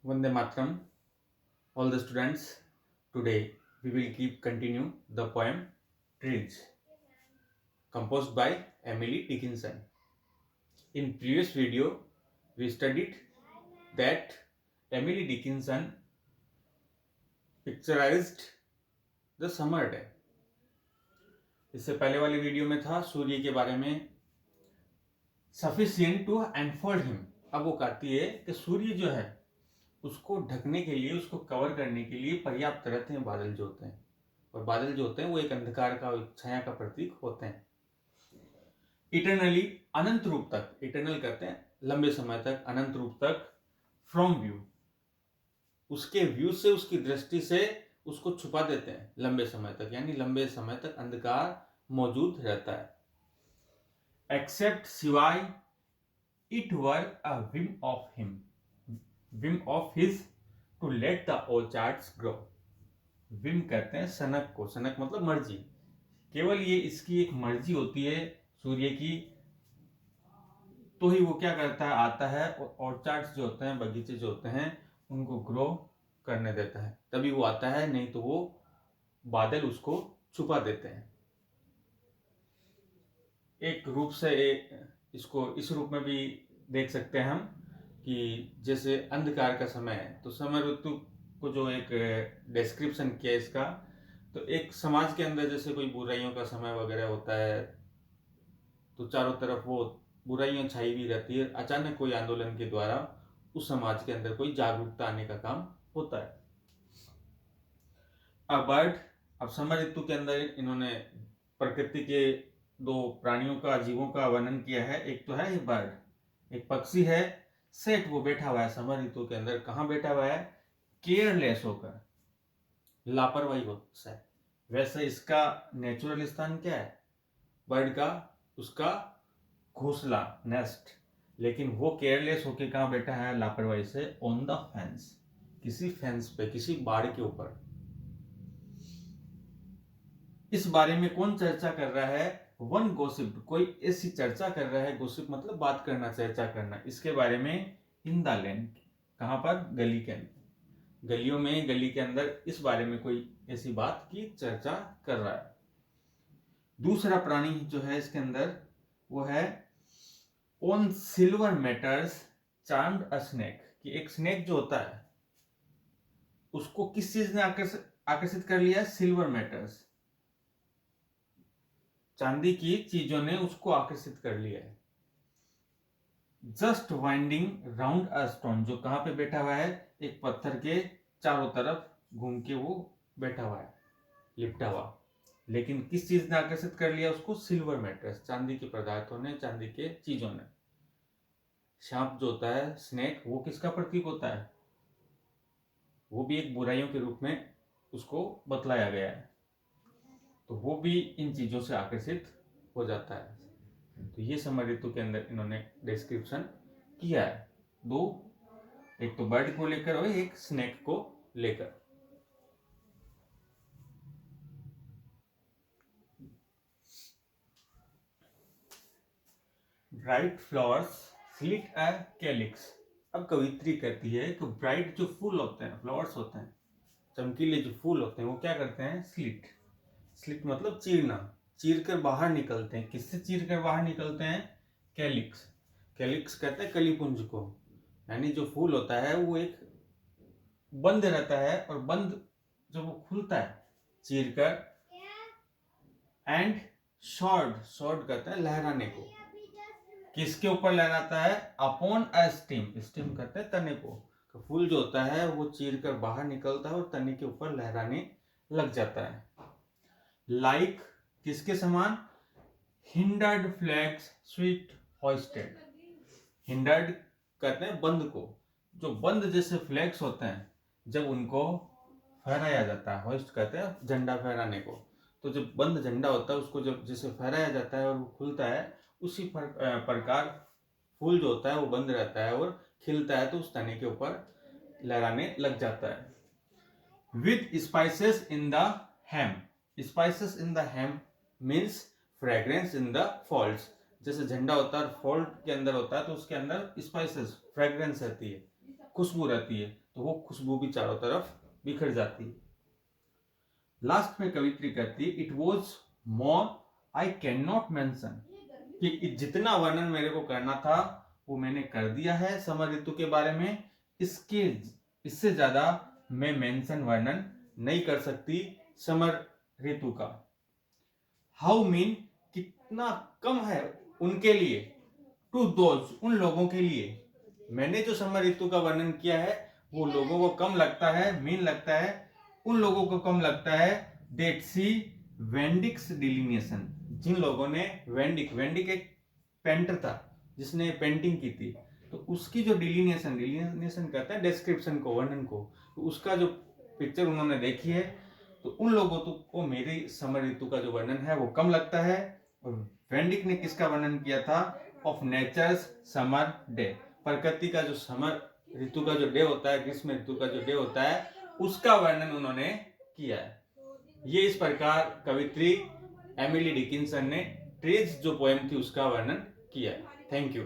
Vande Matram, all the students. Today we will keep continue the poem Trees, composed by Emily Dickinson. In previous video, we studied that Emily Dickinson picturized the summer day. इससे पहले वाली video में था सूर्य के बारे में sufficient to enfold him. अब वो कहती है कि सूर्य जो है उसको ढकने के लिए, उसको कवर करने के लिए पर्याप्त रहते हैं बादल जो होते हैं, और बादल जो होते हैं वो एक अंधकार का, छाया का प्रतीक होते हैं. इटरनली, अनंत रूप तक, इटरनल कहते हैं लंबे समय तक, अनंत रूप तक, फ्रॉम व्यू, उसके व्यू से, उसकी दृष्टि से उसको छुपा देते हैं लंबे समय तक, यानी लंबे समय तक अंधकार मौजूद रहता है. एक्सेप्ट सिवाय it were a whim of him, whim of his to let the orchards grow. whim कहते हैं सनक को, सनक मतलब मर्जी, केवल ये इसकी एक मर्जी होती है सूर्य की, तो ही वो क्या करता है, आता है और ऑर्चार्ड्स जो होते हैं, बगीचे जो होते हैं, उनको ग्रो करने देता है, तभी वो आता है, नहीं तो वो बादल उसको छुपा देते हैं. एक रूप से इसको इस रूप में भी देख सकते हैं हम कि जैसे अंधकार का समय है, तो समय ऋतु को जो एक डिस्क्रिप्शन किया इसका, तो एक समाज के अंदर जैसे कोई बुराइयों का समय वगैरह होता है, तो चारों तरफ वो बुराइयां छाई हुई रहती है, अचानक कोई आंदोलन के द्वारा उस समाज के अंदर कोई जागरूकता आने का काम होता है. अब बर्ड, अब समय ऋतु के अंदर इन्होंने प्रकृति के दो प्राणियों का, जीवों का वर्णन किया है. एक तो है बर्ड, एक पक्षी है, सेट, वो बैठा हुआ है समय ऋतु के अंदर. कहाँ बैठा हुआ है? केयरलेस होकर, लापरवाही होता है. वैसे इसका नेचुरल स्थान क्या है बर्ड का? उसका घोंसला, नेस्ट. लेकिन वो केयरलेस होकर कहाँ बैठा है लापरवाही से? ऑन द फेंस, किसी फेंस पे, किसी बाड़ के ऊपर. इस बारे में कौन चर्चा कर रहा है? वन गोसिप, कोई ऐसी चर्चा कर रहा है. गोसिप मतलब बात करना, चर्चा करना, इसके बारे में. इन द लेन, कहां पर? गली के अंदर, गलियों में, गली के अंदर इस बारे में कोई ऐसी बात की चर्चा कर रहा है. दूसरा प्राणी जो है इसके अंदर वो है on silver matters charmed a snake, कि एक स्नेक जो होता है उसको किस चीज ने आकर्षित कर लिया? सिल्वर मैटर्स, चांदी की चीजों ने उसको आकर्षित कर लिया है. Just winding round a stone, जो कहां पे बैठा हुआ है? एक पत्थर के चारों तरफ घूम के वो बैठा हुआ है, लिपटा हुआ. लेकिन किस चीज ने आकर्षित कर लिया उसको? सिल्वर मैटर्स, चांदी के पदार्थों ने, चांदी के चीजों ने. सांप जो होता है, स्नेक, वो किसका प्रतीक होता है? वो भी एक बुराइयों के रूप में उसको बतलाया गया है, तो वो भी इन चीजों से आकर्षित हो जाता है. तो ये समर ऋतु के अंदर इन्होंने डिस्क्रिप्शन किया है. दो, एक तो बर्ड को लेकर और एक स्नेक को लेकर. ब्राइट फ्लावर्स स्लिट अ कैलिक्स. अब कवित्री कहती है कि ब्राइट जो फूल होते हैं, फ्लावर्स होते हैं, चमकीले जो फूल होते हैं, वो क्या करते हैं? स्लिट, स्लिट मतलब चीरना, चीर कर बाहर निकलते हैं. किससे चीर कर बाहर निकलते हैं? कैलिक्स. कैलिक्स कहते हैं कलीपुंज को, यानी जो फूल होता है वो एक बंद रहता है, और बंद जब वो खुलता है चीर कर. एंड शॉर्ड, शॉर्ड कहते हैं लहराने को. किसके ऊपर लहराता है? अपॉन अ स्टिम, स्टिम कहते हैं तने को. फूल जो होता है वो चीर कर बाहर निकलता है और तने के ऊपर लहराने लग जाता है. लाइक, किसके समान? Hindered flags sweet hoisted. Hindered कहते हैं बंद को, जो बंद जैसे फ्लैग्स होते हैं जब उनको फहराया जाता है, होइस्ट कहते हैं झंडा फहराने को. तो जब बंद झंडा होता है उसको जब जैसे फहराया जाता है और वो खुलता है, उसी प्रकार फूल जो होता है वो बंद रहता है और खिलता है तो उस तने के ऊपर लहराने लग जाता है. With spices in the hem, spices in the hem means fragrance in the folds. जैसे झंडा होता है फोल्ड के अंदर होता है, तो उसके अंदर स्पाइसेस, फ्रेग्रेंस रहती है, खुशबू रहती है, तो वो खुशबू भी चारों तरफ बिखर जाती। लास्ट में कवित्री कहती, it was more I can not mention, कि जितना वर्णन मेरे को करना था वो मैंने कर दिया है समर ऋतु के बारे में, इससे ज्यादा मैं मेंशन वर्णन नहीं कर सकती समर ऋतु का। हाउ मीन, कितना कम है उनके लिए, टू दोज, उन लोगों के लिए। मैंने जो समर ऋतु का वर्णन किया है वो लोगों को कम लगता है, मीन लगता है, उन लोगों को कम लगता है डेट सी वेंडिक्स डिलिनिएशन, जिन लोगों ने वेंडिक एक पेंटर था जिसने पेंटिंग की थी, तो उसकी जो डिलिनिएशन कहता है डिस्क्रिप्शन को, वर्णन को, तो उसका जो पिक्चर उन्होंने देखी है, तो उन लोगों को मेरी समर ऋतु का जो वर्णन है वो कम लगता है। और वेंडिक ने किसका वर्णन किया था, ऑफ नेचर्स समर डे, प्रकृति का जो समर ऋतु का जो डे होता है, ग्रीष्म ऋतु का जो डे होता है, उसका वर्णन उन्होंने किया है। ये इस प्रकार कवित्री एमिली डिकिंसन ने ट्रीज जो पोएम थी उसका वर्णन किया है। Thank you.